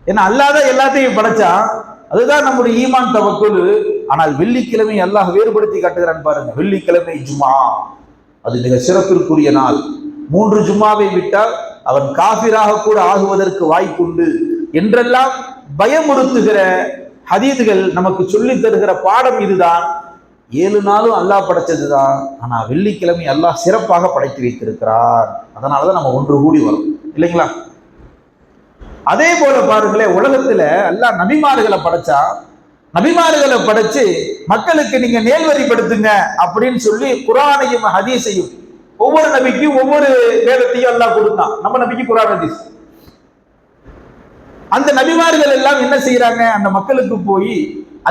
ஏன்னா அல்லாஹ் தான் எல்லாத்தையும் படைச்சான். அதுதான் நம்முடைய ஈமான் தவக்குல். ஆனால் வெள்ளிக்கிழமை அல்லாஹ் வேறுபடுத்தி காட்டுகிறான் பாருங்க. வெள்ளிக்கிழமை ஜும்ஆ, அது மிக சிறப்பிற்குரிய நாள். 3 ஜும்மாவை விட்டால் அவன் காபிராக கூட ஆகுவதற்கு வாய்ப்புண்டு என்றெல்லாம் பயமுறுத்துகிற ஹதீதுகள் நமக்கு சொல்லி தருகிற பாடம் இதுதான். 7 நாளும் அல்லாஹ் படைச்சதுதான். ஆனா வெள்ளிக்கிழமை அல்லாஹ் சிறப்பாக படைத்து வைத்திருக்கிறார். அதனாலதான் நம்ம ஒன்று கூடி வரும், இல்லைங்களா? அதே போல பாருங்களேன், உலகத்துல அல்லாஹ் நபிமார்களை படைச்சா, நபிமார்களை படைச்சு மக்களுக்கு நீங்க நேர்வழிப்படுத்துங்க அப்படின்னு சொல்லி குர்ஆனையும் ஹதீஸையும் ஒவ்வொரு நபிக்கும் ஒவ்வொரு வேதத்தையும் அல்லாஹ் கொடுத்தான். நம்ம நபிக்கு குர்ஆன் ஹதீஸ். அந்த நபிமார்கள் எல்லாம் என்ன செய்யறாங்க? அந்த மக்களுக்கு போய்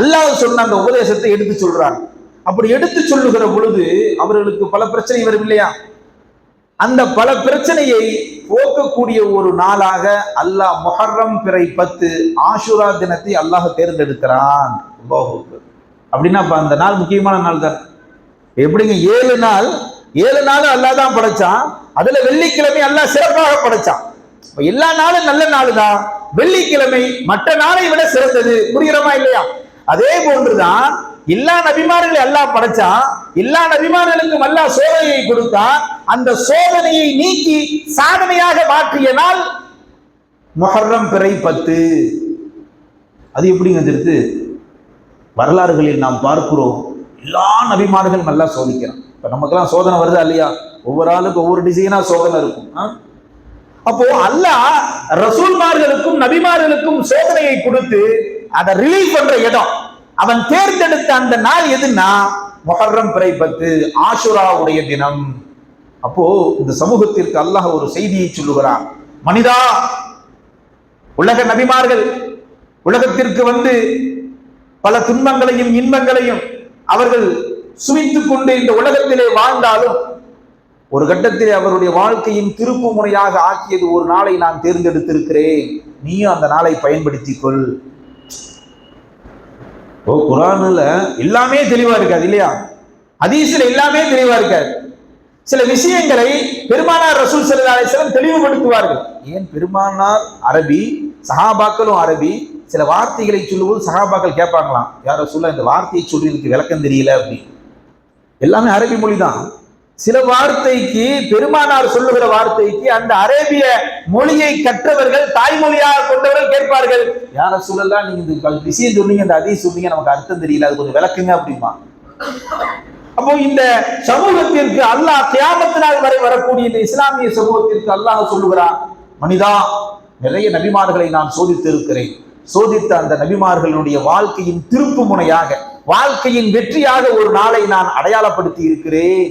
அல்லாஹ் சொன்ன அந்த உபதேசத்தை எடுத்து சொல்றாங்க. அப்படி எடுத்து சொல்லுகிற பொழுது அவர்களுக்கு பல பிரச்சனை வரும் இல்லையா? அந்த பல பிரச்சனையை போக்கக்கூடிய ஒரு நாளாக அல்லாஹ் முஹர்ரம் பிறை 10 ஆஷுரா தினத்தை அல்லாஹ் தேர்ந்தெடுக்கிறான். அப்படின்னா அந்த நாள் முக்கியமான நாள் தான். எப்படிங்க? 7 நாள் அல்லாஹ் தான் படைச்சான். அதுல வெள்ளிக்கிழமை அல்லாஹ் சிறப்பாக படைச்சான். எல்லா நாளும் நல்ல நாள் தான், வெள்ளிக்கிழமை மற்ற நாளை விட சிறந்தது. புரிகிறமா இல்லையா? அதே போன்றுதான் எல்லா நபிமார்களையும் அல்லாஹ் படைச்சான். எல்லா நபிமார்களுக்கும் அல்லாஹ் சோதனையை கொடுத்தான். அந்த சோதனையை நீக்கி சாதனையாக மாற்றிய நாள் முஹர்ரம் பிறை 10. அது எப்படிங்க தெரியுது? வரலாறுகளில் நாம் பார்க்கிறோம், எல்லா நபிமார்களும் நல்லா சோதிக்கிறான். இப்ப நமக்கெல்லாம் சோதனை வருதா இல்லையா? ஒவ்வொரு ஆளுக்கும் ஒவ்வொரு டிசைனா சோதனை இருக்கும். அப்போ அல்லாஹ் ரசூல்மார்களுக்கும் நபிமார்களுக்கும் சோதனையை கொடுத்து அதை ரிலீவ் பண்ற இடம், அவன் தேர்ந்தெடுத்த அந்த நாள் எதுன்னா முஹர்ரம் பிறை 10 ஆஷுராவுடைய தினம். அப்போ இந்த சமூகத்திற்கு அல்லாஹ் ஒரு செய்தியை சொல்லுகிறான். மனிதா, உலக நபிமார்கள் உலகத்திற்கு வந்து பல துன்பங்களையும் இன்பங்களையும் அவர்கள் சுமித்துக் கொண்டு இந்த உலகத்திலே வாழ்ந்தாலும் ஒரு கட்டத்திலே அவருடைய வாழ்க்கையின் திருப்பு முறையாக ஆக்கியது ஒரு நாளை நான் தேர்ந்தெடுத்திருக்கிறேன், நீயும் அந்த நாளை பயன்படுத்திக் கொள். குர்ஆன்ல எல்லாமே தெளிவா இருக்காது இல்லையா? ஹதீஸ்ல எல்லாமே தெளிவா இருக்காது. சில விஷயங்களை பெருமானார் ரசூல் ஸல்லல்லாஹு அலைஹி வஸல்லம் தெளிவுபடுத்துவார்கள். ஏன்? பெருமானார் அரபி, சஹாபாக்களும் அரபி. சில வார்த்தைகளை சொல்லும்போது சஹாபாக்கள் கேட்பாங்களாம், யார் ரசூலுல்லாஹ் இந்த வார்த்தையை சொல்றதுக்கு விளக்கம் தெரியல அப்படி. எல்லாமே அரபி மொழி தான். சில வார்த்தைக்கு, பெருமானார் சொல்லுகிற வார்த்தைக்கு அந்த அரேபிய மொழியை கற்றவர்கள், தாய்மொழியாக கொண்டவர்கள் கேட்பார்கள், யார் ரசூலுல்லாஹ் நீங்க இந்த விஷயம் சொன்னீங்க, இந்த ஹதீஸ் சொன்னீங்க, நமக்கு அர்த்தம் தெரியல, அது கொஞ்சம் விளக்குங்க அப்படிமா. அப்போ இந்த சமூகத்திற்கு அல்லாஹ் கியாமத் நாள் வரை வரக்கூடிய இந்த இஸ்லாமிய சமூகத்திற்கு அல்லாஹ் சொல்லுகிறான், மனிதா, நிறைய நபிமார்களை நான் சோதித்து இருக்கிறேன். சோதித்த அந்த நபிமார்களுடைய வாழ்க்கையின் திருப்பு முனையாக, வாழ்க்கையின் வெற்றியாக ஒரு நாளை நான் அடையாளப்படுத்தி இருக்கிறேன்.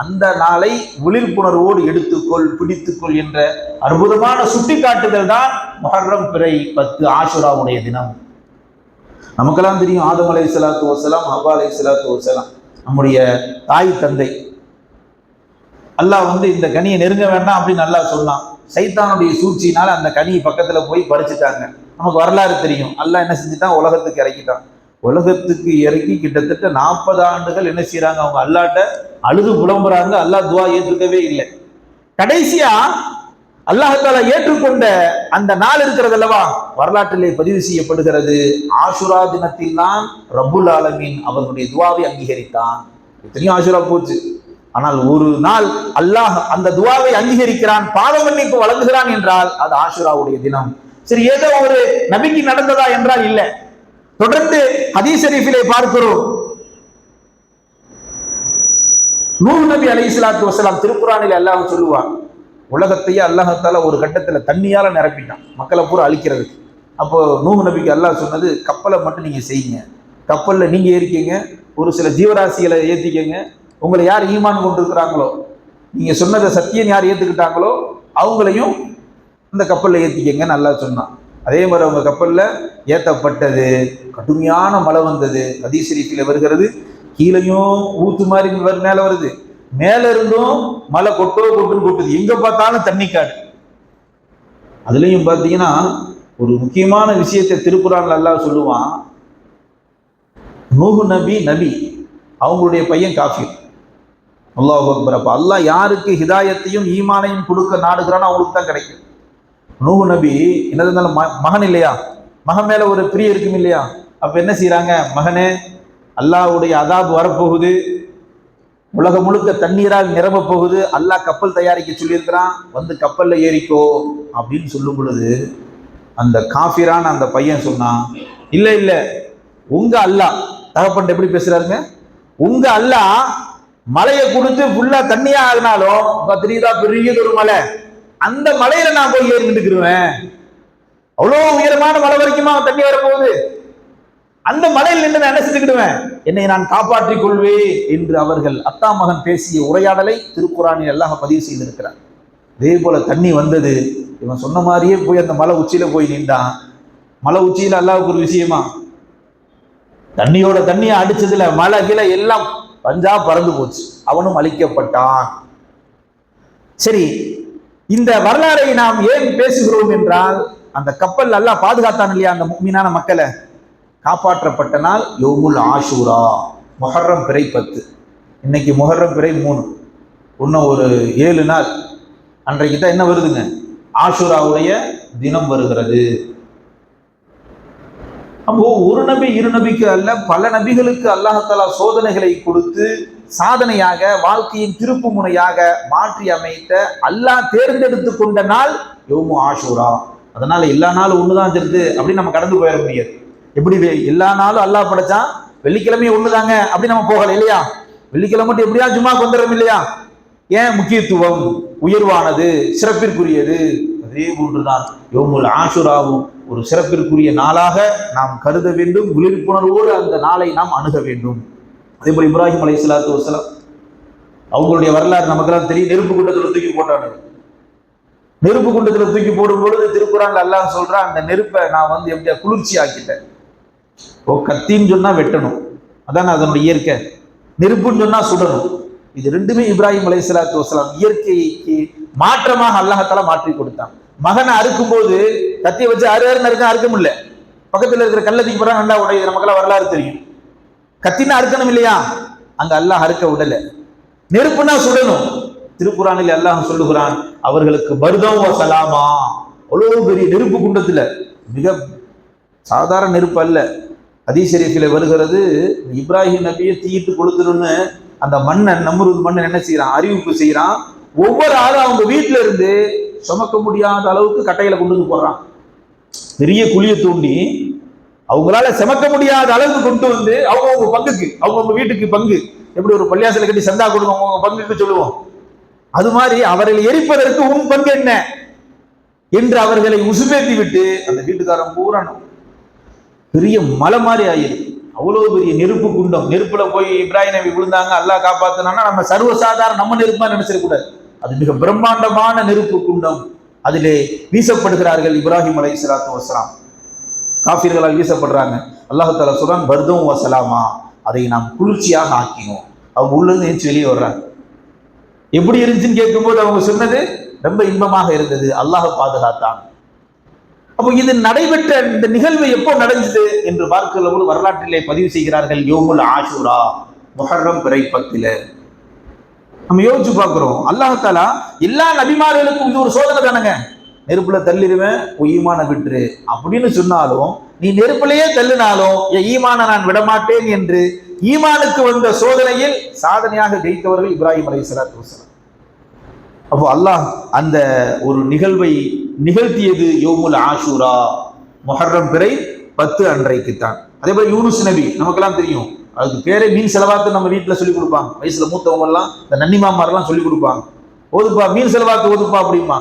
அந்த நாளை விழிப்புணர்வோடு எடுத்துக்கொள், பிடித்துக்கொள் என்ற அற்புதமான சுட்டிக்காட்டுதல் தான் முஹர்ரம் பிறை 10 ஆஷுராவுடைய தினம். நமக்கெல்லாம் தெரியும், ஆதம் அலைஹிஸ்ஸலாத்து வஸ்ஸலாம், ஹவ்வா அலைஹிஸ்ஸலாத்து வஸ்ஸலாம், நம்முடைய தாய் தந்தை. அல்லாஹ் வந்து இந்த கனியை நெருங்க வேண்டாம் அப்படின்னு அல்லாஹ் சொன்னான். சைத்தானுடைய சூழ்ச்சியினால அந்த கனியை பக்கத்துல போய் பறிச்சுட்டாங்க. நமக்கு வரலாறு தெரியும். அல்லாஹ் என்ன செஞ்சுட்டான்? உலகத்துக்கு இறக்கிட்டான். உலகத்துக்கு இறக்கி கிட்டத்தட்ட 40 ஆண்டுகள் என்ன செய்யறாங்க? அவங்க அல்லாட்ட அழுது புலம்புறாங்க. அல்லாஹ் துவா ஏற்றுக்கவே இல்லை. கடைசியா அல்லாஹால ஏற்றுக்கொண்ட அந்த நாள் இருக்கிறது அல்லவா, வரலாற்றிலே பதிவு செய்யப்படுகிறது. ஆஷுரா தினத்தில் தான் ரப்புல் ஆலமீன் அவர்களுடைய துவாவை அங்கீகரித்தான். எத்தனையோ ஆஷுரா போச்சு, ஆனால் ஒரு நாள் அல்லாஹ் அந்த துவாவை அங்கீகரிக்கிறான், பாவ மன்னிப்பு வழங்குகிறான் என்றால் அது ஆஷுராவுடைய தினம். சரி, ஏதோ ஒரு நபிக்கு நடந்ததா என்றால் இல்லை. தொடர்ந்து ஹதீஸ் ஷரீஃபிலே பார்க்கிறோம், நூஹ் நபி அலைஹிஸ்ஸலாத்து வஸ்ஸலாம் திருக்குர்ஆனில் அல்லாஹ் சொல்லுவான், உலகத்தையே அல்லாஹ்தால ஒரு கட்டத்துல தண்ணியால நிரப்பிட்டான் மக்களை பூரா அழிக்கிறதுக்கு. அப்போ நூஹ் நபிக்கு அல்லாஹ் சொன்னது, கப்பலை மட்டும் நீங்க செய்யுங்க, கப்பல்ல நீங்க ஏறிக்கங்க, ஒரு சில ஜீவராசிகளை ஏத்திக்கங்க, உங்களை யார் ஈமான் கொண்டு இருக்கிறாங்களோ, நீங்க சொன்னதை சத்தியம் யார் ஏத்துக்கிட்டாங்களோ அவங்களையும் இந்த கப்பல்ல ஏத்திக்கங்கன்னு அல்லாஹ் சொன்னான். அதே மாதிரி அவங்க கப்பல்ல ஏத்தப்பட்டது. கடுமையான மழை வந்தது. ஹதீஸ் ஷரீஃபில் வருகிறது, கீழையும் ஊத்து மாதிரி மேல வருது, மேல இருந்தும் மழை கொட்டுன்னு கொட்டுது, எங்க பார்த்தாலும் தண்ணி காடு. அதுலயும் பாத்தீங்கன்னா ஒரு முக்கியமான விஷயத்தை திருக்குர்ஆன்ல அல்லாஹ் சொல்லுவான், நூஹ் நபி அவங்களுடைய பையன் காஃபிர். அல்லாஹ் அக்பர். அப்ப அல்லாஹ் யாருக்கு ஹிதாயத்தையும் ஈமானையும் கொடுக்க நாடுகிறானோ அவங்களுக்கு தான் கிடைக்கும். நூஹ் நபி என்ன இருந்தாலும் மகன் இல்லையா, மகன் மேல ஒரு பிரியம் இருக்கும் இல்லையா. அப்ப என்ன செய்யறாங்க, மகனே அல்லாஹ்வுடைய அதாப் வரப்போகுது, உலகம் முழுக்க தண்ணீரால் நிரம்ப போகுது, அல்லாஹ் கப்பல் தயாரிக்க சொல்லியிருக்கிறான், வந்து கப்பல்ல ஏறிக்கோ அப்படின்னு சொல்லும் பொழுது அந்த காஃபிரான அந்த பையன் சொன்னான், இல்ல இல்ல, உங்க அல்லாஹ், தகப்பன் எப்படி பேசுறாருங்க, உங்க அல்லாஹ் மலையை கொடுத்து ஃபுல்லா தண்ணியா ஆகினாலும் தெரியுதா பெரியது ஒரு மலை, அந்த மலையில நான் போய் ஏறி நின்றுக்குருவேன், அவ்வளவு உயரமான மலை வரைக்குமா தண்ணி வரப்போகுது, அந்த மலையில் நின்று நான் என்ன செஞ்சுக்கிடுவேன், என்னை நான் காப்பாற்றிக் கொள்வேன் என்று அவர்கள் அத்தா மகன் பேசிய உரையாடலை திருக்குரானில் அல்லாஹ் பதிவு செய்திருக்கிறார். அதே போல தண்ணி வந்தது, இவன் சொன்ன மாதிரியே போய் அந்த மலை உச்சியில போய் நின்றான். மலை உச்சியில அல்லாஹ்வுக்கு ஒரு விஷயமா, தண்ணியோட தண்ணியை அடிச்சதுல மலை கீழே எல்லாம் பஞ்சா பறந்து போச்சு, அவனும் அழிக்கப்பட்டான். சரி, இந்த வரலாறை நாம் ஏன் பேசுகிறோம் என்றால், அந்த கப்பல் அல்லாஹ் பாதுகாத்தான் இல்லையா அந்த முஃமினான மக்களை, காப்பாற்றப்பட்ட நாள் யௌமுல் ஆஷூரா, முஹர்ரம் பிறை 10. இன்னைக்கு முஹர்ரம் பிறை 3, இன்னும் ஒரு 7 நாள், அன்றைக்கு தான் என்ன வருதுங்க, ஆஷூராவுடைய தினம் வருகிறது. அப்போ ஒரு நபி இரு நபிக்கு அல்ல, பல நபிகளுக்கு அல்லாஹ் சோதனைகளை கொடுத்து சாதனையாக வாழ்க்கையின் திருப்பு முனையாக மாற்றி அமைத்த அல்லாஹ் தேர்ந்தெடுத்து கொண்ட நாள் யௌமு ஆஷூரா. அதனால எல்லா நாளும் ஒண்ணுதான் தெரியுது அப்படின்னு நம்ம கடந்து போயிட முடியாது. எப்படி எல்லா நாளும் அல்லாஹ் படைச்சான், வெள்ளிக்கிழமை ஒண்ணுதாங்க அப்படி நம்ம போகல இல்லையா, வெள்ளிக்கிழமை மட்டும் எப்படியா ஜும்மா வந்துடும் இல்லையா, ஏன் முக்கியத்துவம் உயர்வானது சிறப்பிற்குரியது. அதே போன்றுதான் யௌமுல் ஆஷூராவும் ஒரு சிறப்பிற்குரிய நாளாக நாம் கருத வேண்டும், விழிப்புணர்வோடு அந்த நாளை நாம் அணுக வேண்டும். அதே போல இப்ராஹிம் அலைஹிஸ்ஸலாத்து வஸ்ஸலாம் அவங்களுடைய வரலாறு நமக்கெல்லாம் தெரியும். நெருப்பு குண்டத்துல தூக்கி போட்டானு, நெருப்பு குண்டத்துல தூக்கி போடும் பொழுது திருக்குறான்ல அல்லாஹ் சொல்றான், அந்த நெருப்பை நான் வந்து எப்படியா குளிர்ச்சி ஆக்கிட்டேன். ஓ, கத்தின்னு சொன்னா வெட்டணும், அதான் அதனுடைய இயற்கை. நெருப்புன்னு சொன்னா சுடணும். இது ரெண்டுமே இப்ராஹிம் அலைஹிஸ்ஸலாத்து வஸ்ஸலாம் இயற்கைக்கு மாற்றமாக அல்லாஹ்தாலா மாற்றி கொடுத்தான். மகனை அறுக்கும் போது கத்தியை வச்சு அறுக்க முடியல, பக்கத்துல இருக்கிற கல்லத்துக்கு போறாங்க, நல்லா உடைய நமக்கெல்லாம் வரலாறு தெரியும். கத்தினா அறுக்கணும் இல்லையா, அங்க அல்லாஹ் அறுக்க விடல, நெருப்புனா சுடணும். திருக்குறானில் அல்லாஹ் சொல்லுகிறான், அவர்களுக்கு பர்தம் வ சலாமா, அவ்வளவு பெரிய நெருப்பு குண்டத்துல, மிக சாதாரண நெருப்பு அல்ல. ஹதீஸ் ஷரீஃபில் வருகிறது, இப்ராஹிம் நபியை தீயிட்டு கொளுத்தணும்னு அந்த மன்னன் நம்ரூத் மன்னன் என்ன செய்யறான், அறிவிப்பு செய்யறான். ஒவ்வொரு ஆளும் அவங்க வீட்டுல இருந்து சுமக்க முடியாத அளவுக்கு கட்டையில கொண்டு வந்து போடுறான். பெரிய குழியை தூண்டி அவங்களால சுமக்க முடியாத அளவுக்கு கொண்டு வந்து அவங்கவுங்க பங்குக்கு, அவங்கவுங்க வீட்டுக்கு பங்கு, எப்படி ஒரு பள்ளியாசல கட்டி சந்தா கொடுங்க அவங்க பங்குக்கு சொல்லுவோம், அது மாதிரி அவர்களை எரிப்பதற்கு உன் பங்கு என்ன என்று அவர்களை உசுபேத்தி விட்டு அந்த வீட்டுக்காரன் பூரானும் பெரிய மலை மாதிரி ஆயிருக்கு. அவ்வளவு பெரிய நெருப்பு குண்டம், நெருப்புல போய் இப்ராஹிம் நபி விழுந்தாங்க, அல்லாஹ் காப்பாத்தினான்னா நம்ம சர்வசாதாரண நம்ம நெருப்பா நினைச்சிடக்கூடாது. அது மிக பிரம்மாண்டமான நெருப்பு குண்டம், அதிலே வீசப்படுகிறார்கள் இப்ராஹிம் அலைஹிஸ்ஸலாத்து வஸ்ஸலாம். காஃபிர்களால் வீசப்படுறாங்க. அல்லாஹ் தஆலா சொல்றான், பர்தும் வ சலாமா, அதை நாம் குளிர்ச்சியாக ஆக்கினோம். அவங்க உள்ள இருந்து எந்திரிச்சு வெளியே வர்றாங்க. எப்படி இருந்துச்சுன்னு கேட்கும்போது அவங்க சொன்னது ரொம்ப இன்பமாக இருந்தது, அல்லாஹ் பாதுகாத்தான். அப்போ இது நடைபெற்ற இந்த நிகழ்வு எப்போ நடந்தது என்று பார்க்கிற போது வரலாற்றிலே பதிவு செய்கிறார்கள், யௌமுல் ஆஷூரா, முஹர்ரம் பிறை 10. நம்ம யோசிச்சு பார்க்கிறோம், அல்லாஹ் தஆலா எல்லா நபிமார்களுக்கும் இது ஒரு சோதனை தானங்க. நெருப்புல தள்ளிடுவேன், ஈமான விட்டுரு அப்படின்னு சொன்னாலும், நீ நெருப்பிலேயே தள்ளினாலும் என் ஈமான நான் விடமாட்டேன் என்று ஈமானுக்கு வந்த சோதனையில் சாதனையாக ஜெயித்தவர்கள் இப்ராஹிம் அலைஹிஸ்ஸலாத்து வஸ்ஸலாம். அப்போ அல்லாஹ் அந்த ஒரு நிகழ்வை நிகழ்த்தியது யௌமுல் ஆஷூரா, முஹர்ரம் பிறை 10 அன்றைக்குத்தான். அதே போல யூனுஸ் நபி நமக்கெல்லாம் தெரியும், அதுக்கு பேரே மீன் செலவாத்து நம்ம வீட்டில் சொல்லிக் கொடுப்பாங்க. வயசுல மூத்தவங்க எல்லாம் இந்த நன்னிமாமாரெல்லாம் சொல்லிக் கொடுப்பாங்க, ஓதுப்பா மீன் செலவாத்து ஓதுப்பா அப்படிமா.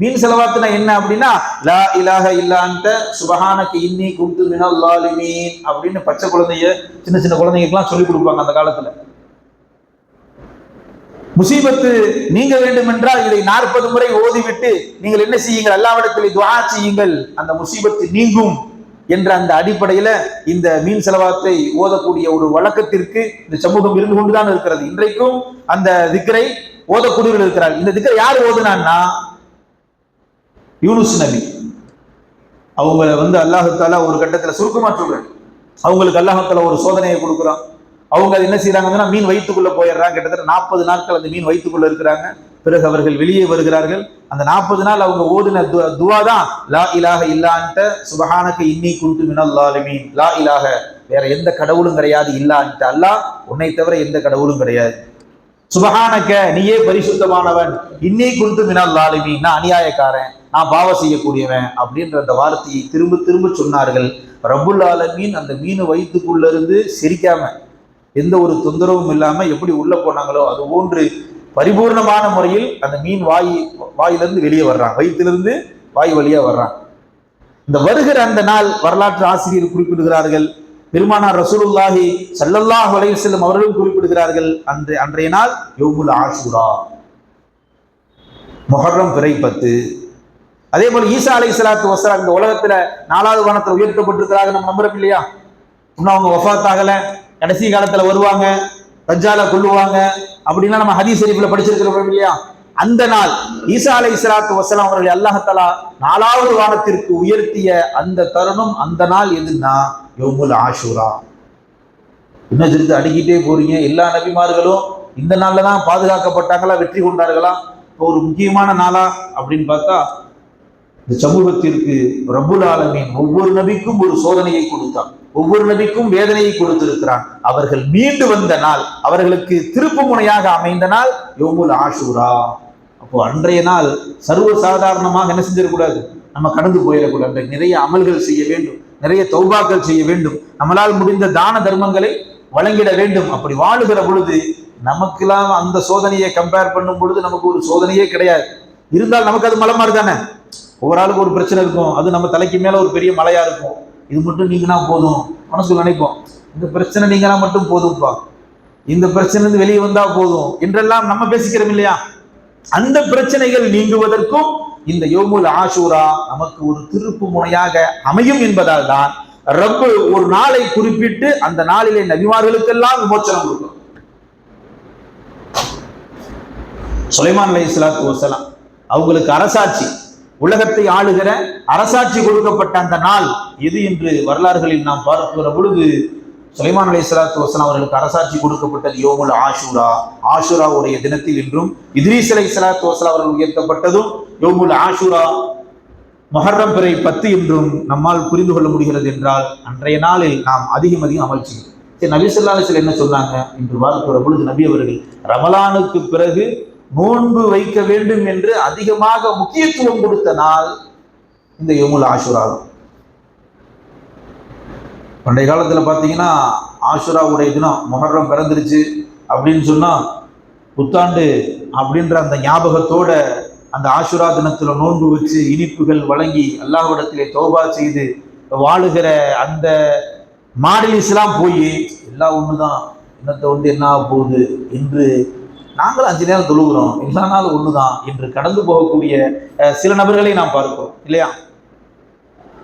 மீன் செலவாத்துனா என்ன அப்படின்னா, லா இலாஹ இல்லா அன்த சுபஹானக இன்னி குன்து மினல் ஸாலிமீன் அப்படின்னு பச்சை குழந்தைய சின்ன சின்ன குழந்தைங்களுக்குலாம் சொல்லிக் கொடுப்பாங்க அந்த காலத்துல. முசீபத்து நீங்க வேண்டும் என்றால் இதை 40 முறை ஓதிவிட்டு நீங்கள் என்ன செய்யுங்கள், அல்லாஹ்விடத்தில் துஆ செய்யுங்கள், அந்த முசீபத்து நீங்கும் என்ற அந்த அடிப்படையில இந்த மீன் செலவாத்தை ஓதக்கூடிய ஒரு வழக்கத்திற்கு இந்த சமூகம் இருந்து கொண்டுதான் இருக்கிறது. இன்றைக்கும் அந்த திக்ரை ஓதக்கூடியவர்கள் இருக்கிறார்கள். இந்த திக்ரை யார் ஓதுனான்னா யூனுஸ் நபி. அவங்களை வந்து அல்லாஹ் தஆலா ஒரு கட்டத்துல சுருக்கமா சொல்றேன், அவங்களுக்கு அல்லாஹ் தஆலா ஒரு சோதனையை கொடுக்குறான். அவங்க அது என்ன செய்யறாங்கன்னா மீன் வயிற்றுக்குள்ள போயிடுறாங்க. கிட்டத்தட்ட 40 நாட்கள் அந்த மீன் வயிற்றுக்குள்ள இருக்கிறாங்க. பிறகு அவர்கள் வெளியே வருகிறார்கள். அந்த 40 நாள் அவங்க ஓதின துவா தான் லா இலாஹ இல்லா அன்த சுபஹானக இன்னி குன்து மினல் ஸாலிமீன். லா இலாஹ, வேற எந்த கடவுளும் கிடையாது, இல்லா அன்த, அல்லாஹ் உன்னை தவிர எந்த கடவுளும் கிடையாது. சுபஹானக, நீயே பரிசுத்தமானவன், இன்னி குன்து மினல் ஸாலிமீன், நான் அநியாயக்காரன், நான் பாவம் செய்யக்கூடியவன் அப்படின்ற அந்த வார்த்தையை திரும்ப திரும்ப சொன்னார்கள். ரப்புல் ஆலமீன் அந்த மீன் வயிற்றுக்குள்ள இருந்து சிரிக்காம எந்த ஒரு தொந்தரவும் இல்லாம எப்படி உள்ள போனாங்களோ அது போன்று பரிபூர்ணமான முறையில் அந்த மீன் வாயிலிருந்து வெளியே வர்றான், வயிற்றிலிருந்து வாய் வழியா வர்றான். இந்த வருகிற அந்த நாள் வரலாற்று ஆசிரியர் குறிப்பிடுகிறார்கள். பெருமானார் ரசூலுல்லாஹி ஸல்லல்லாஹு அலைஹி வஸல்லம் அவர்களும் குறிப்பிடுகிறார்கள். அன்றைய நாள் யௌமுல் ஆஷூரா, முஹர்ரம் பிறை 10. அதே போல ஈசா அலைஹிஸ்ஸலாத்து வஸ்ஸலாம் இந்த உலகத்துல 4வது வானத்தில் உயர்த்தப்பட்டிருக்கிறாங்க, நம்ம நம்புறோம் இல்லையா? இன்னும் அவங்க வஃபாத் ஆகல, கடைசி காலத்துல வருவாங்க, தஜ்ஜாலை கொல்லுவாங்க அப்படின்னா நம்ம ஹதீஸ் ஷரீஃப்ல படிச்சிருக்கிறோம் இல்லையா? அந்த நாள் ஈசா அலைஹிஸ்ஸலாத்து வஸ்ஸலாம் அவர்களை அல்லாஹ் தஆலா 4வது வானத்திற்கு உயர்த்திய அந்த தருணம், அந்த நாள் எதுன்னா யௌமுல் ஆஷூரா. இன்னும் திருத்து அடிக்கிட்டே போறீங்க. எல்லா நபிமார்களும் இந்த நாள்ல தான் பாதுகாக்கப்பட்டாங்களா, வெற்றி கொண்டார்களா? இப்போ ஒரு முக்கியமான நாளா அப்படின்னு பார்த்தா இந்த சமூகத்திற்கு ரப்புல் ஆலமீன் ஒவ்வொரு நபிக்கும் ஒரு சோதனையை கொடுத்தான், ஒவ்வொரு நபிக்கும் வேதனையை கொடுத்திருக்கிறான். அவர்கள் மீண்டு வந்த நாள், அவர்களுக்கு திருப்பு முனையாக அமைந்த நாள் யௌமுல் ஆஷூரா. அப்போ அன்றைய நாள் சர்வ சாதாரணமாக என்ன செஞ்சிடக்கூடாது, நம்ம கடந்து போயிடக்கூடாது. நிறைய அமல்கள் செய்ய வேண்டும், நிறைய தௌபாக்கள் செய்ய வேண்டும், நம்மளால் முடிந்த தான தர்மங்களை வழங்கிட வேண்டும். அப்படி வாழுகிற பொழுது நமக்கெல்லாம் அந்த சோதனையை கம்பேர் பண்ணும் பொழுது நமக்கு ஒரு சோதனையே கிடையாது. இருந்தால் நமக்கு அது மலை மாதிரி தானே. ஒவ்வொரு ஆளுக்கு ஒரு பிரச்சனை இருக்கும், அது நம்ம தலைக்கு மேல ஒரு பெரிய மலையா இருக்கும். இது மட்டும் நீங்கன்னா போதும் மனசுல நினைப்போம், இந்த பிரச்சனை நீங்கன்னா மட்டும் போதும்ப்பா, இந்த பிரச்சனை வெளியே வந்தா போதும் என்றெல்லாம் நம்ம பேசிக்கிறோம் இல்லையா? அந்த பிரச்சனைகள் நீங்குவதற்கும் இந்த யௌமுல் ஆஷூரா நமக்கு ஒரு திருப்பு முனையாக அமையும் என்பதால் தான் ரப்பு ஒரு நாளை குறிப்பிட்டு அந்த நாளிலே நபிமார்களுக்கெல்லாம் விமோச்சனம் கொடுக்கும். சுலைமான் அலைஹிஸ்ஸலாத்து வஸ்ஸலாம் அவங்களுக்கு அரசாட்சி, உலகத்தை ஆளுகிற அரசாட்சி கொடுக்கப்பட்ட அந்த நாள் எது என்று வரலாறுகளில் நாம் பார்க்கிற பொழுது சுலைமான் அலைஹிஸ்ஸலாத்து வஸ்ஸலாம் அவர்களுக்கு அரசாட்சி கொடுக்கப்பட்டது யௌமுல் ஆஷூரா. ஆஷூராவுடைய தினத்தில் இன்றும் இத்ரீஸ் அலைஹிஸ்ஸலாத்து வஸ்ஸலாம் அவர்கள் உயர்த்தப்பட்டதும் யௌமுல் ஆஷூரா, முஹர்ரம் பிறை 10 என்றும் நம்மால் புரிந்து கொள்ள முடிகிறது. என்றால் அன்றைய நாளில் நாம் அதிகம் அமல் செய்யும். சரி, நபி ஸல்லல்லாஹு அலைஹி வஸல்லம் என்ன சொன்னாங்க என்று பார்க்கிற பொழுது நபி அவர்கள் ரமலானுக்கு பிறகு நோன்பு வைக்க வேண்டும் என்று அதிகமாக முக்கியத்துவம் கொடுத்த நாள் இந்த யௌமுல் ஆஷூரா. பண்டைய காலத்துல பாத்தீங்கன்னா ஆஷூராவுடைய தினம் முஹர்ரம் பிறந்துருச்சு அப்படின்னு சொன்னா புத்தாண்டு அப்படின்ற அந்த ஞாபகத்தோட அந்த ஆஷூரா தினத்துல நோன்பு வச்சு இனிப்புகள் வழங்கி அல்லாஹ்விடத்திலே தௌபா செய்து வாழுகிற அந்த மாடலிஸ்லாம் போய் எல்லாம் ஒண்ணுதான், இன்னத்தை என்ன ஆக போகுது என்று நாங்களும் 5 நேரம் தொழுகிறோம், எல்லா நாளும் ஒண்ணுதான் என்று கடந்து போகக்கூடிய சில நபர்களை நாம் பார்க்கிறோம் இல்லையா?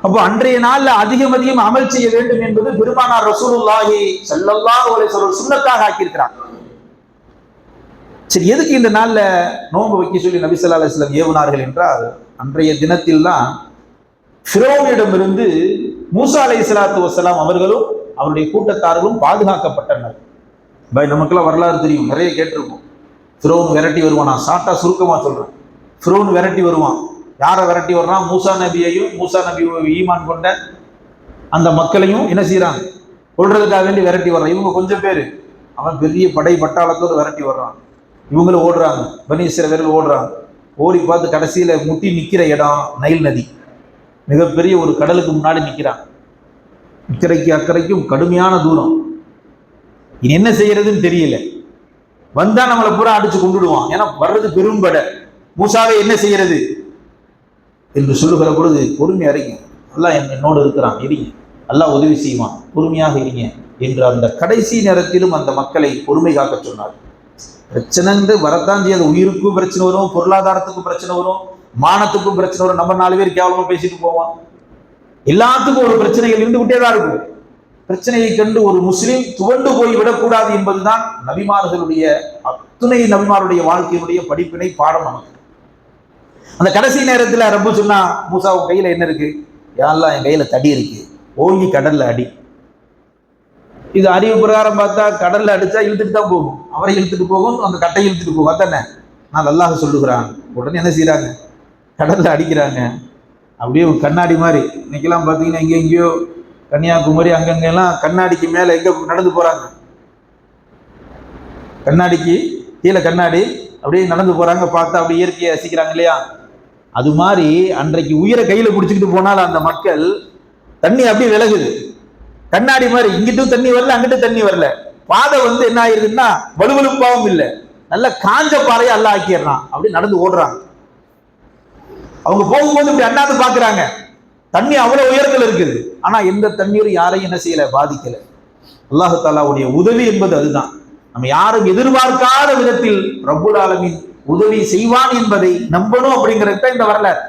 அப்போ அன்றைய நாள்ல அதிகம் அமல் செய்ய வேண்டும் என்பது பெருமானார் ரசூலுல்லாஹி ஸல்லல்லாஹு அலைஹி வஸல்லம் சுன்னத்தாக ஆக்கியிருக்கிறாங்க. சரி, எதுக்கு இந்த நாள்ல நோன்பு வைக்க சொல்லி நபி ஸல்லல்லாஹு அலைஹி வஸல்லம் ஏவினார்கள் என்றால், அன்றைய தினத்தில் தான் ஃபிரௌனிடமிருந்து மூசா அலைஹிஸ்ஸலாத்து வஸ்ஸலாம் அவர்களும் அவருடைய கூட்டத்தார்களும் பாதுகாக்கப்பட்டனர். நமக்கெல்லாம் வரலாறு தெரியும், நிறைய கேட்டிருப்போம். ஃபிரௌன் விரட்டி வருவான். நான் ஷார்ட்டா சுருக்கமா சொல்றேன். ஃபிரௌன் விரட்டி வருவான். யாரை விரட்டி வர்றான்? மூசா நபியையும் மூசா நபி ஈமான் கொண்ட அந்த மக்களையும் என்ன செய்யறாங்க, கொள்றதுக்காக வேண்டி விரட்டி வர்றான். இவங்க கொஞ்சம் பேர், அவன் பெரிய படை பட்டாளத்தோடு விரட்டி வர்றான். இவங்களும் ஓடுறாங்க, பனி இஸ்ரவேலர்கள் ஓடுறாங்க. ஓடி பார்த்து கடைசியில முட்டி நிக்கிற இடம் நைல் நதி, மிகப்பெரிய ஒரு கடலுக்கு முன்னாடி நிக்கிறான். இக்கரைக்கு அக்கறைக்கும் கடுமையான தூரம். இனி என்ன செய்யறதுன்னு தெரியல. வந்தா நம்மளை பூரா அடிச்சு கொண்டுடுவான், ஏன்னா வர்றது பெரும்படை. மூசாவை என்ன செய்யறது என்று சொல்லுகிற பொழுது பொறுமையா இருங்க, அல்லாஹ் என்னோடு இருக்கிறான், இருங்க, அல்லாஹ் உதவி செய்வான், பொறுமையாக இருங்க என்று அந்த கடைசி நேரத்திலும் அந்த மக்களை பொறுமை காக்க சொன்னார். பிரச்சனைந்து வரத்தான் செய்யாது. உயிருக்கும் பிரச்சனை வரும், பொருளாதாரத்துக்கும் பிரச்சனை வரும், மானத்துக்கும் பிரச்சனை வரும். நம்ம 4 பேர் கேவலமா பேசிட்டு போவோம். எல்லாத்துக்கும் ஒரு பிரச்சனைகள் இருந்து விட்டே தான் இருக்கும். பிரச்சனையை கண்டு ஒரு முஸ்லிம் துவண்டு போய் விடக்கூடாது என்பதுதான் நபிமார்களுடைய அத்துணை நபிமாருடைய வாழ்க்கையினுடைய படிப்பினை பாடம் நமக்கு. அந்த கடைசி நேரத்தில் ரப்பு சொன்னா, மூசா உன் கையில என்ன இருக்கு? யா அல்லாஹ், என் கையில தடி இருக்கு, ஓங்கி கடல்ல அடி. இது அறிவு பிரகாரம் பார்த்தா கடல்ல அடிச்சா இழுத்துட்டு தான் போகும், அவரை இழுத்துட்டு போகும், அந்த கட்டை இழுத்துட்டு போகும். அதானே நான் அல்லாஹ் சொல்லுகிறான். உடனே என்ன செய்யறாங்க? கடல்ல அடிக்கிறாங்க. அப்படியே கண்ணாடி மாதிரி. இன்னைக்கெல்லாம் பார்த்தீங்கன்னா எங்கெங்கேயோ கன்னியாகுமரி அங்கங்கெல்லாம் கண்ணாடிக்கு மேலே எங்க நடந்து போறாங்க, கண்ணாடிக்கு கீழே கண்ணாடி அப்படியே நடந்து போறாங்க. பார்த்தா அப்படியே இயற்கையை ரசிக்கிறாங்க இல்லையா? அது மாதிரி அன்றைக்கு உயிரை கையில பிடிச்சிக்கிட்டு போனால் அந்த மக்கள் தண்ணி அப்படியே விலகுது. கண்ணாடி மாதிரி இங்கிட்டும் தண்ணி வரல, அங்கிட்டும் தண்ணி வரல. பாதை என்ன ஆயிருதுன்னா வலுவலுப்பாவும் இல்லை, நல்ல காஞ்ச பாறையை அல்லாஹ் ஆக்கிடுறான். அப்படி நடந்து ஓடுறாங்க. அவங்க போகும்போது இப்படி அண்ணாந்து பாக்குறாங்க. தண்ணி அவ்வளவு உயரத்தில் இருக்குது. ஆனா எந்த தண்ணீரும் யாரையும் என்ன செய்யல, பாதிக்கல. அல்லாஹு தாலாவுடைய உதவி என்பது அதுதான். நம்ம யாரும் எதிர்பார்க்காத விதத்தில் ரப்புல் ஆலமீன் உதவி செய்வான் என்பதை நம்பணும் அப்படிங்கிறது தான் இந்த வரலாறு.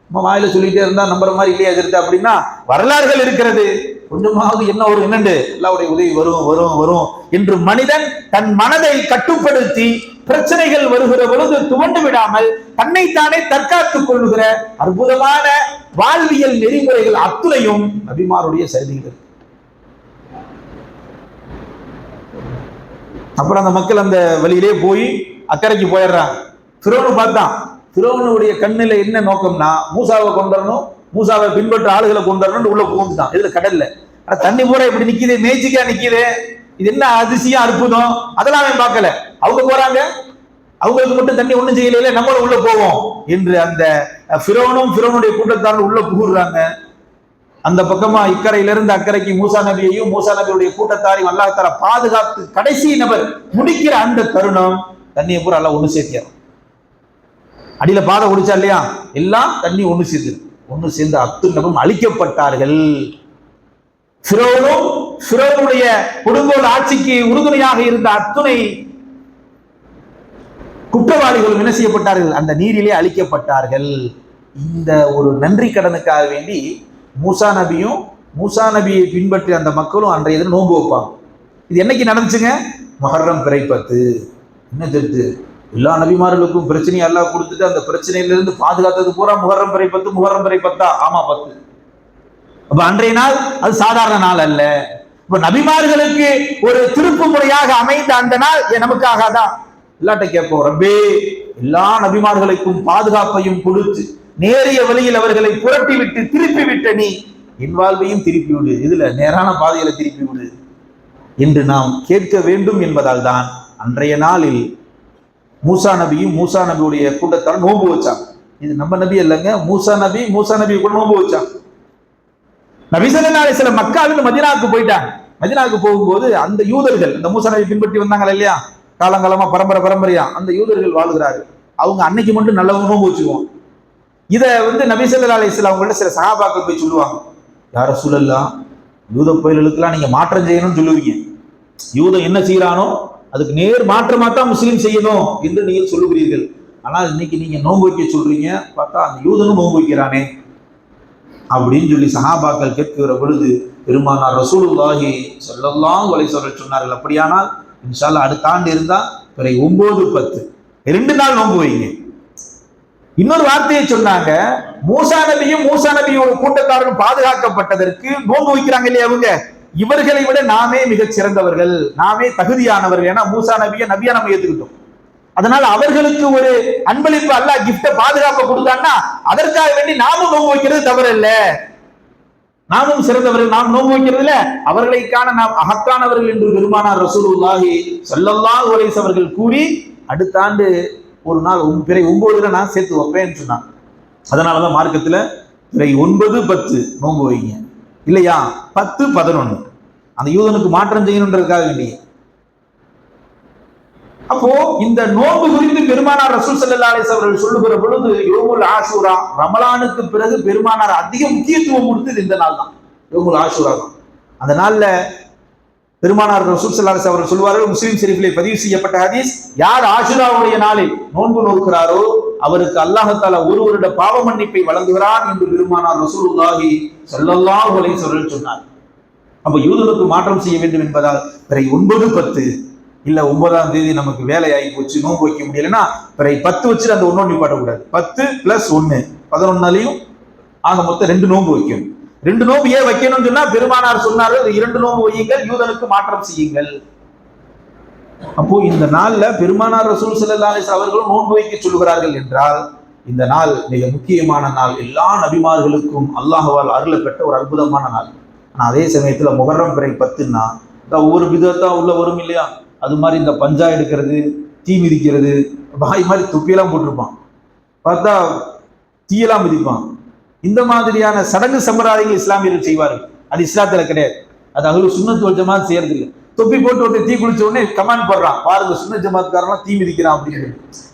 நம்ம வாயில சொல்லிட்டே இருந்தா நம்புற மாதிரி இல்லையா எதிர்த்து அப்படின்னா வரலாறுகள் இருக்கிறது. கொஞ்சமாவது என்ன ஒரு என்னண்டு அல்லாஹ்வுடைய உதவி வரும் வரும் வரும் என்று மனிதன் தன் மனதை கட்டுப்படுத்தி பிரச்சனைகள் வருகிற பொழுது துவண்டு விடாமல் தன்னைத்தானே தற்காத்துக் கொள்ளுகிற அற்புதமான வாழ்வியல் நெறிமுறைகள் அத்துணையும் நபிமாருடைய செய்திகள். அப்புறம் அந்த மக்கள் அந்த வழியிலே போய் அக்கறைக்கு போயிடுறாங்க. ஃபிரௌன் பார்த்தான். ஃபிரௌனுடைய கண்ணில் என்ன நோக்கம்னா மூசாவை கொண்டு வரணும், மூசாவை பின்பற்ற ஆளுகளை கொண்டு வரணும் உள்ள புகுந்துட்டான். இதுல கடல்ல தண்ணி பூரா இப்படி நிக்குது, மேஜிக்கா நிக்குது, இது என்ன அதிசயம் அற்புதம், அதெல்லாம் அவன் பார்க்கல. அவங்க போறாங்க, அவங்களுக்கு மட்டும் தண்ணி ஒண்ணும் செய்யல, நம்மளும் உள்ள போவோம் என்று அந்த ஃபிரௌனும் ஃபிரௌனுடைய கூட்டத்தாரும் உள்ள புகுறாங்க. அந்த பக்கமா இக்கரையிலிருந்து அக்கறைக்கு மூசா நபியையும் மூசா நபியுடைய கூட்டத்தாரையும் அல்லாஹ் தஆலா பாதுகாத்து கடைசி நபர் முடிக்கிற அந்த தருணம் தண்ணியை பூரா எல்லாம் ஒண்ணு சேர்த்தியார். அடியில பாதை குடிச்சா இல்லையா, எல்லாம் தண்ணி ஒண்ணு சேர்ந்து அத்துணவும் அழிக்கப்பட்டார்கள். ஃபிரௌனும் ஃபிரௌனுடைய கொடுங்கோல் ஆட்சிக்கு உறுதுணையாக இருந்த அத்துணை குற்றவாளிகளும் என்ன செய்யப்பட்டார்கள், அந்த நீரிலே அழிக்கப்பட்டார்கள். இந்த ஒரு நன்றி கடனுக்காக வேண்டி மூசா நபியும் மூசா நபியை பின்பற்றி அந்த மக்களும் அன்றைய தினம் நோன்பு வைப்பாங்க. இது என்னைக்கு நடந்துச்சுங்க? முஹர்ரம் பிறை 10. என்ன தெரியுது, எல்லா நபிமார்களுக்கும் பிரச்சனையை அல்லாஹ் கொடுத்துட்டு அந்த பிரச்சனையிலிருந்து பாதுகாத்தது பூரா முஹர்ரம் பிறை 10. முஹர்ரம் பிறை 10 ஆமா 10. அப்ப அன்றைய நாள் அது சாதாரண நாள் அல்ல. இப்ப நபிமார்களுக்கு ஒரு திருப்பு முறையாக அமைந்த அந்த நாள் நமக்காகதான். எல்லாட்ட கேட்போம், ரப்பே எல்லா நபிமார்களுக்கும் பாதுகாப்பையும் கொடுத்து நேரிய வழியில் அவர்களை புரட்டி விட்டு திருப்பி விட்ட நீ என் வாழ்வையும் திருப்பி விடு, இதுல நேரான பாதையில திருப்பி விடு என்று நாம் கேட்க வேண்டும் என்பதால் தான் அன்றைய நாளில் மூசா நபியும் மூசா நபியுடைய கூட்டத்தால் நோன்பு வச்சாங்க. இது நம்ம நபி இல்லைங்க, மூசா நபி கூட நோன்பு வச்சாங்க. நபி ஸல்லல்லாஹு அலைஹி வஸல்லம் மக்காவிலிருந்து மதீனாவுக்கு போயிட்டாங்க. மதீனாவுக்கு போகும்போது அந்த யூதர்கள், இந்த மூசா நபி பின்பற்றி வந்தாங்க இல்லையா, காலங்காலமா பரம்பரையா அந்த யூதர்கள் வாழ்கிறார்கள். அவங்க அன்னைக்கு மட்டும் நல்லவங்க நோன்பு வச்சுக்குவோம். இதை நபி ஸல்லல்லாஹு அலைஹி வஸல்லம் அவங்கள்ட்ட சில சஹாபாக்கள் போய் சொல்லுவாங்க, யார ரசூலல்லாஹ், யூத கோயில்களுக்கெல்லாம் நீங்க மாற்றம் செய்யணும்னு சொல்லுவீங்க, யூதம் என்ன செய்யறானோ அதுக்கு நேர் மாற்றமா தான் முஸ்லீம் செய்யணும் என்று நீங்கள் சொல்லுகிறீர்கள். ஆனால் இன்னைக்கு நீங்க நோன்பு வைக்க சொல்றீங்க, பார்த்தா அந்த யூதனும் நோன்பு வைக்கிறானே அப்படின்னு சொல்லி சஹாபாக்கள் கேட்கிற பொழுது பெருமானார் ரசூலுல்லாஹி ஸல்லல்லாஹு அலைஹி வஸல்லம் சொன்னார்கள், அப்படியானால் இன்ஷா அல்லாஹ் அடுத்த ஆண்டு இருந்தா பிறை 9, 10 2 நாள் நோன்பு வைங்க. இன்னொரு வார்த்தையை சொன்னாங்க, மூசா நபியோட கூட்டத்தாரும் பாதுகாக்கப்பட்டதற்கு நோன்பு வைக்கிறாங்க இல்லையா, அவங்க இவர்களை விட நாமே மிகச் சிறந்தவர்கள், நாமே தகுதியானவர்கள். ஏன்னா மூசா நபியா நம்ம ஏத்துக்கிட்டோம். அதனால அவர்களுக்கு ஒரு அன்பளிப்பு அல்லாஹ் கிஃப்ட பாதுகாப்பை கொடுத்தான்னா அதற்காக வேண்டி நாமும் நோன்பு வைக்கிறது தவறு இல்ல, நாமும் சிறந்தவர்கள், நாம் நோன்பு வைக்கிறதுல அவர்களை காண நாம் அகக்கானவர்கள் என்று பெருமானார் ரசூலுல்லாஹி ஸல்லல்லாஹு அலைஹி வஸல்லம் அவர்கள் கூறி அடுத்த ஆண்டு ஒரு நாள் பிறை 9 நான் சேர்த்து வைப்பேன்னு சொன்னான். அதனாலதான் மார்க்கத்துல பிறை 9, 10 நோன்பு வைங்க, இல்லையா 10, 11 அந்த யூதனுக்கு மாற்றம் செய்யணுன்றதுக்காக வேண்டிய. அப்போ இந்த நோன்பு குறித்து பெருமானார் ரசூல் ஸல்லல்லாஹு அலைஹி வஸல்லம் அவர்கள் சொல்லுகிற பொழுது யௌமுல் ஆஷூரா, ரமலானுக்கு பிறகு பெருமானார் அதிக முக்கியத்துவம் கொடுத்தது இந்த நாள் தான், யௌமுல் ஆஷூரா தான். அந்த நாள்ல பெருமானார் ரசூல் ஸல்லல்லாஹு அலைஹி வஸல்லம் அவர்கள் சொல்வார்கள், முஸ்லிம் ஷரீஃபிலே பதிவு செய்யப்பட்ட ஹதீஸ், யார் ஆஷூராவுடைய நாளில் நோன்பு நோக்கிறாரோ அவருக்கு அல்லாஹ் தஆலா ஒரு வருட பாவ மன்னிப்பை வழங்குகிறான் என்று பெருமானார் ரசூலுல்லாஹி ஸல்லல்லாஹு அலைஹி வஸல்லம் சொன்னார். அப்ப யூதனுக்கு மாற்றம் செய்ய வேண்டும் என்பதால் பிறை 9, 10 இல்ல 9ஆம் தேதி நமக்கு வேலை ஆகி போச்சு நோன்பு வைக்க முடியலன்னா பிறை 10 வச்சு அந்த ஒன்னொன்று நிப்பாட்டக்கூடாது. 10 + 1 11 ஆக மொத்தம் 2 நோன்பு வைக்கணும். 2 நோன்பு ஏன் வைக்கணும்னு சொன்னா பெருமானார் சொன்னார்கள், 2 நோன்பு வையுங்கள், யூதனுக்கு மாற்றம் செய்யுங்கள். அப்போ இந்த நாள்ல பெருமானார் ரசூல் ஸல்லல்லாஹு அலைஹி வஸல்லம் அவர்களும் நோன்பு வைக்க சொல்கிறார்கள் என்றால் இந்த நாள் மிக முக்கியமான நாள், எல்லா நபிமார்களுக்கும் அல்லாஹ்வால் அருளை பெற்ற ஒரு அற்புதமான நாள். ஆனால் அதே சமயத்துல முஹர்ரம் பிறை 10ன்னா ஒவ்வொரு விதத்தா உள்ள வரும் இல்லையா, அது மாதிரி இந்த பஞ்சா எடுக்கிறது, தீ மிதிக்கிறது, பாய் மாதிரி தொப்பியெல்லாம் போட்டிருப்பான், பார்த்தா தீயெல்லாம் மிதிப்பான். இந்த மாதிரியான சடங்கு சம்பிரதாயங்கள் இஸ்லாமியர்கள் செய்வார்கள். அது இஸ்லாத்துல கிடையாது. அது அஹ்லு சுன்னத் வல் ஜமாத் செய்யறது இல்லை. தொப்பி போட்டு ஒரு தீ குளிச்ச உடனே கமெண்ட் போடுறான், பாருங்க சுன்னத் ஜமாத்காரன் தீ மிதிக்கிறான் அப்படின்னு.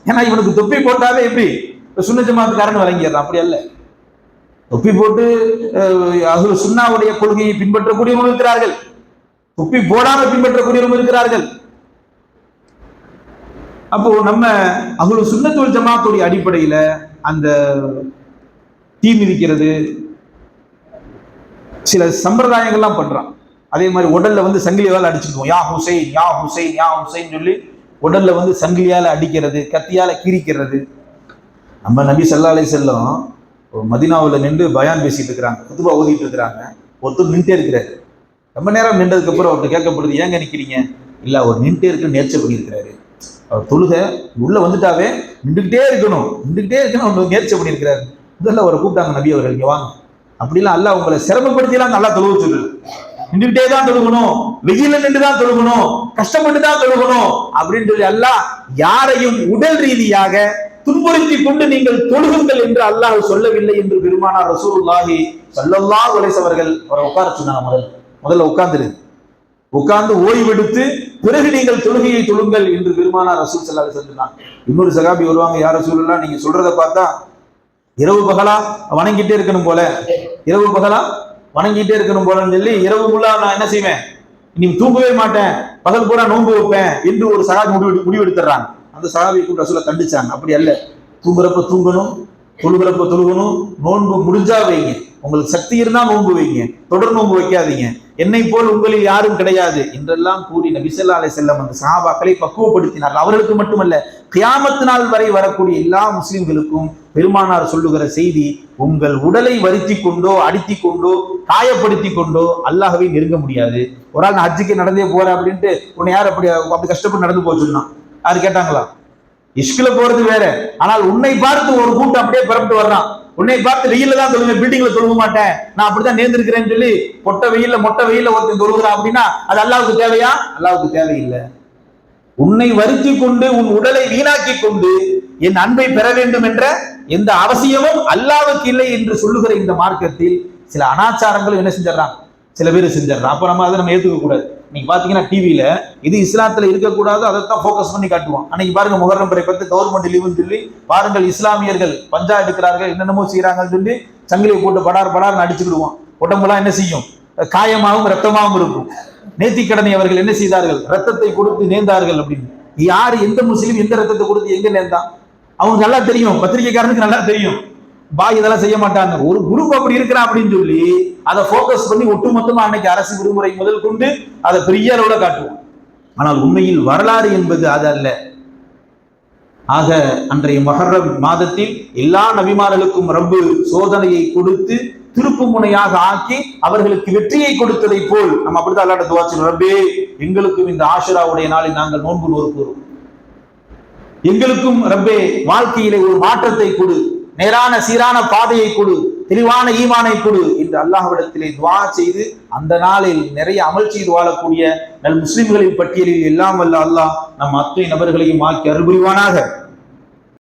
ஏன்னா இவனுக்கு தொப்பி போட்டாவே எப்படி சுன்னத் ஜமாத்காரன் விளங்கிடுறான். அப்படி அல்ல. தொப்பி போட்டு அஹ்லு சுன்னாவுடைய கொள்கையை பின்பற்றக்கூடியவர்கள் இருக்கிறார்கள், தொப்பி போடாமல் பின்பற்றக்கூடியவர்கள் இருக்கிறார்கள். அப்போ நம்ம அஹ்லு சுன்னத் வல் ஜமாத்துடைய அடிப்படையில அந்த தீ மிதிக்கிறது சில சம்பிரதாயங்கள்லாம் பண்றான். அதே மாதிரி உடல்ல வந்து சங்கிலியால் அடிச்சுக்குவோம், யா ஹுசைன் யா ஹுசைன் யா ஹுசைன் சொல்லி உடல்ல வந்து சங்கிலியால அடிக்கிறது, கத்தியால கீறிக்கிறது. நம்ம நபி ஸல்லல்லாஹு அலைஹி வஸல்லம் மதீனாவுல நின்று பயான் பேசிட்டு இருக்கிறாங்க, குதுபா ஓதிட்டு இருக்கிறாங்க. ஒருத்தர் நின்றுட்டே இருக்கிறாரு. ரொம்ப நேரம் நின்றதுக்கு அப்புறம் அவர்கிட்ட கேட்கப்படுது, ஏங்க நிக்கிறீங்க? இல்ல அவர் நின்றுட்டே இருக்கு நேர்ச்சி பண்ணியிருக்கிறாரு. அவர் தொழுகை உள்ள வந்துட்டாவே நின்றுகிட்டே இருக்கணும் நேர்ச்சி பண்ணியிருக்கிறாரு. முதல்ல அவரை கூப்பிட்டாங்க, நபி அவர்கள் இங்க வாங்க. அப்படிலாம் அல்லாஹ் உங்களை சிரமப்படுத்திலாம் நல்லா தொழுவ சொல்லுது. நின்றுகிட்டே தான் தொழுகணும், வெயில நின்று தான் தொழுகணும், கஷ்டப்பட்டு தான் தொழுகணும் அப்படின்னு சொல்லி அல்லாஹ் யாரையும் உடல் ரீதியாக துன்புறுத்தி கொண்டு நீங்கள் தொழுகுங்கள் என்று அல்லாஹ் சொல்லவில்லை என்று பெருமானார் ரசூலுல்லாஹி ஸல்லல்லாஹு அலைஹி அவர்கள் அவரை உட்கார சொன்னாங்க. முதல்ல உட்கார்ந்து ஓய்வெடுத்து பிறகு நீங்கள் தொழுகையை தொழுங்கள் என்று பெருமானார் ரசூல் ஸல்லல்லாஹு அலைஹி வஸல்லம் சொன்னாங்க. இன்னொரு சகாபி வருவாங்க, யார் ரசூலுல்லாஹ் நீங்க சொல்றதை பார்த்தா இரவு பகலா வணங்கிட்டே இருக்கணும் போல, இரவு பகலா வணங்கிட்டே இருக்கணும் போலன்னு சொல்லி இரவு முல்லா நான் என்ன செய்வேன், நீ தூங்கவே மாட்டேன், பகல் பூரா நோன்பு வைப்பேன் என்று ஒரு சகாபி முடிவெடுத்துறாங்க. அந்த சகாபியை கூப்பிட்டு ரசூலை கண்டிச்சாங்க. அப்படி அல்ல, தூங்குறப்ப தூங்கணும், தொழுகிறப்ப தொழுகணும், நோன்பு முடிஞ்சா வைங்க, உங்களுக்கு சக்தி இருந்தா நோன்பு வைங்க, தொடர் நோன்பு வைக்காதீங்க, என்னை போல் உங்களில் யாரும் கிடையாது என்றெல்லாம் கூறி நபி ஸல்லல்லாஹு அலைஹி வஸல்லம் அந்த சஹாபாக்களை பக்குவப்படுத்தினார்கள். அவர்களுக்கு மட்டுமல்ல, கியாமத் நாள் வரை வரக்கூடிய எல்லா முஸ்லிம்களுக்கும் பெருமானார் சொல்லுகிற செய்தி, உங்கள் உடலை வருத்தி கொண்டோ அடித்தி கொண்டோ காயப்படுத்தி கொண்டோ அல்லாஹ்வை நெருங்க முடியாது. ஒரு ஆள் நான் ஹஜ்ஜுக்கு நடந்தே போறேன் அப்படின்ட்டு உன்னை யார் அப்படி கஷ்டப்பட்டு நடந்து போச்சுன்னா யாரு கேட்டாங்களா? இஷ்குல போறது வேற, ஆனால் உன்னை பார்த்து ஒரு கூட்டம் அப்படியே புறப்பட்டு வர்றான், உன்னை பார்த்து வெயில தான் தொழுவேன், பில்டிங்ல தொழுக மாட்டேன், நான் அப்படித்தான் நேர்ந்திருக்கிறேன்னு சொல்லி மொட்டை வெயில்ல ஒருத்தன் தொழுகிறான் அப்படின்னா அது அல்லாஹ்வுக்கு தேவையா? அல்லாஹ்வுக்கு தேவையில்லை. உன்னை வருத்தி கொண்டு உன் உடலை வீணாக்கி கொண்டு என் அன்பை பெற வேண்டும் என்ற எந்த அவசியமும் அல்லாஹ்வுக்கு இல்லை என்று சொல்லுகிற இந்த மார்க்கத்தில் சில அனாச்சாரங்களும் என்ன செஞ்சிடறான், சில பேர் செஞ்சிடறான். அப்ப நம்ம அதை நம்ம ஏத்துக்க கூடாது. நீங்க பாத்தீங்கன்னா டிவியில இது இஸ்லாத்துல இருக்கக்கூடாது அதைத்தான் ஃபோக்கஸ் பண்ணி காட்டுவான். அன்னைக்கு பாருங்க முஹர்ரம் பிறை 10 கவர்மெண்ட் லீவுன்னு சொல்லி பாருங்கள், இஸ்லாமியர்கள் பஞ்சா எடுக்கிறார்கள், என்னென்னமோ செய்யறாங்கன்னு சொல்லி சங்கிலியை போட்டு படார்னு அடிச்சுக்கிடுவான். உடம்புலாம் என்ன செய்யும், காயமாகவும் ரத்தமாகவும் இருக்கும். நேர்த்திக்கடனை அவர்கள் என்ன செய்தார்கள், ரத்தத்தை கொடுத்து நேர்ந்தார்கள் அப்படின்னு. யாரு எந்த முஸ்லீம் எந்த ரத்தத்தை கொடுத்து எங்க நேர்ந்தான் அவங்க நல்லா தெரியும், பத்திரிகைக்காரனுக்கு நல்லா தெரியும். பாய் இதெல்லாம் செய்ய மாட்டாங்க. ஒரு குரூப் அப்படி இருக்கிறான் அப்படின்னு சொல்லி அதை போக்கஸ் பண்ணி ஒட்டுமொத்தமா அன்னைக்கு அரசு விடுமுறை முதல் கொண்டு அதை பெரிய அளவுல காட்டுவோம். ஆனால் உண்மையில் வரலாறு என்பது அது அல்ல. ஆக அன்றைய முஹர்ரம் மாதத்தில் எல்லா நபிமார்களுக்கும் ரப்பு சோதனையை கொடுத்து திருப்பு முனையாக ஆக்கி அவர்களுக்கு வெற்றியை கொடுத்ததை போல் நம்ம அப்படித்தான் அல்லாஹ்ட்ட துஆ செய்றோம். ரப்பே, எங்களுக்கும் இந்த ஆஷுராவுடைய நாளில் நாங்கள் நோன்பு நோற்போம், எங்களுக்கும் ரப்பே வாழ்க்கையிலே ஒரு மாற்றத்தை கொடு, நேரான சீரான பாதையை கொடு, தெளிவான ஈமானை கொடு என்று அல்லாஹ்விடத்திலே துஆ செய்து அந்த நாளில் நிறைய அமல் செய்து வாழக்கூடிய நல் முஸ்லிம்களின் பட்டியலில் எல்லாம் வல்ல அல்லாஹ் நம் அத்தனை நபர்களையும் ஆக்கி அருள் புரிவானாக.